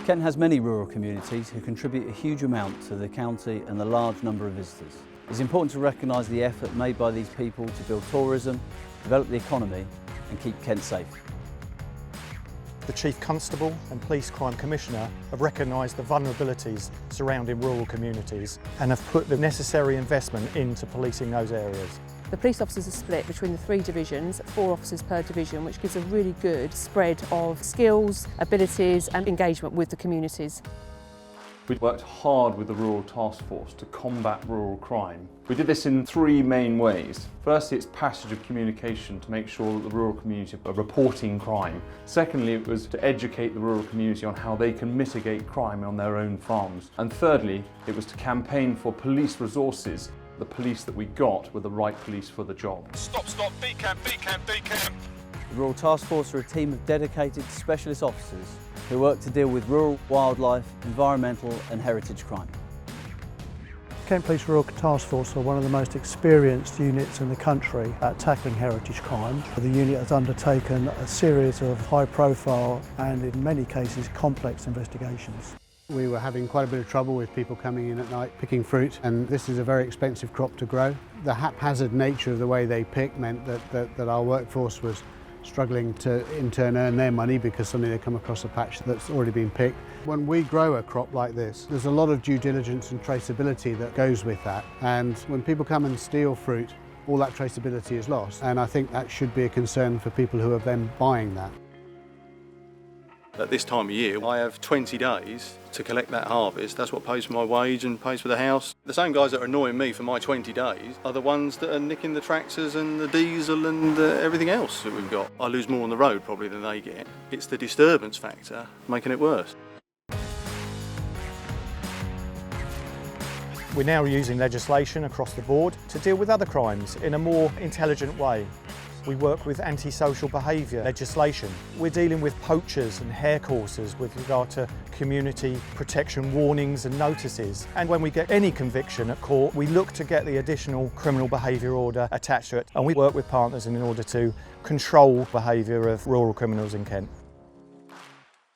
Kent has many rural communities who contribute a huge amount to the county and the large number of visitors. It's important to recognise the effort made by these people to build tourism, develop the economy and keep Kent safe. The Chief Constable and Police Crime Commissioner have recognised the vulnerabilities surrounding rural communities and have put the necessary investment into policing those areas. The police officers are split between the 3 divisions, 4 officers per division, which gives a really good spread of skills, abilities and engagement with the communities. We worked hard with the Rural Task Force to combat rural crime. We did this in 3 main ways. Firstly, it's passage of communication to make sure that the rural community are reporting crime. Secondly, it was to educate the rural community on how they can mitigate crime on their own farms. And thirdly, it was to campaign for police resources. The police that we got were the right police for the job. Stop, stop, decamp, decamp, decamp. The Rural Task Force are a team of dedicated specialist officers who work to deal with rural, wildlife, environmental and heritage crime. Kent Police Rural Task Force are one of the most experienced units in the country at tackling heritage crime. The unit has undertaken a series of high-profile and in many cases complex investigations. We were having quite a bit of trouble with people coming in at night picking fruit, and this is a very expensive crop to grow. The haphazard nature of the way they pick meant that our workforce was struggling to in turn earn their money because suddenly they come across a patch that's already been picked. When we grow a crop like this, there's a lot of due diligence and traceability that goes with that, and when people come and steal fruit, all that traceability is lost, and I think that should be a concern for people who are then buying that. At this time of year, I have 20 days to collect that harvest. That's what pays for my wage and pays for the house. The same guys that are annoying me for my 20 days are the ones that are nicking the tractors and the diesel and everything else that we've got. I lose more on the road probably than they get. It's the disturbance factor making it worse. We're now using legislation across the board to deal with other crimes in a more intelligent way. We work with antisocial behaviour legislation. We're dealing with poachers and hare coursers with regard to community protection warnings and notices. And when we get any conviction at court, we look to get the additional criminal behaviour order attached to it. And we work with partners in order to control behaviour of rural criminals in Kent.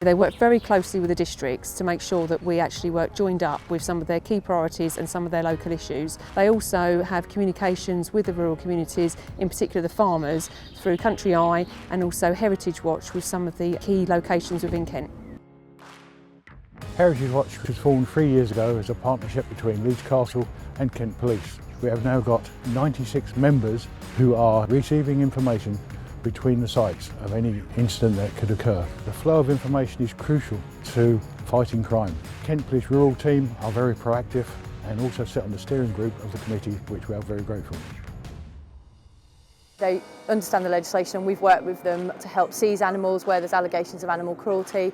They work very closely with the districts to make sure that we actually work joined up with some of their key priorities and some of their local issues. They also have communications with the rural communities, in particular the farmers, through Country Eye and also Heritage Watch with some of the key locations within Kent. Heritage Watch was formed 3 years ago as a partnership between Leeds Castle and Kent Police. We have now got 96 members who are receiving information between the sites of any incident that could occur. The flow of information is crucial to fighting crime. Kent Police Rural Team are very proactive and also sit on the steering group of the committee, which we are very grateful. They understand the legislation and we've worked with them to help seize animals where there's allegations of animal cruelty.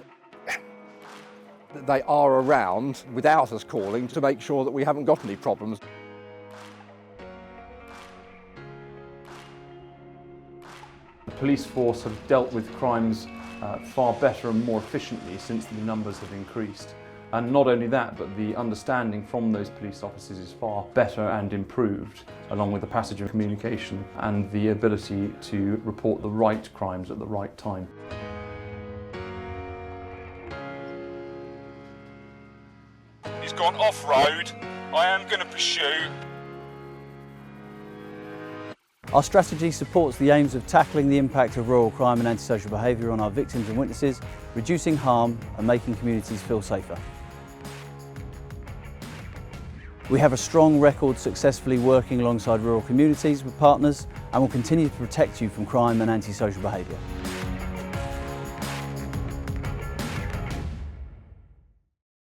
They are around without us calling to make sure that we haven't got any problems. The police force have dealt with crimes far better and more efficiently since the numbers have increased. And not only that, but the understanding from those police officers is far better and improved, along with the passage of communication and the ability to report the right crimes at the right time. He's gone off-road. I am going to pursue. Our strategy supports the aims of tackling the impact of rural crime and antisocial behaviour on our victims and witnesses, reducing harm and making communities feel safer. We have a strong record successfully working alongside rural communities with partners and will continue to protect you from crime and antisocial behaviour.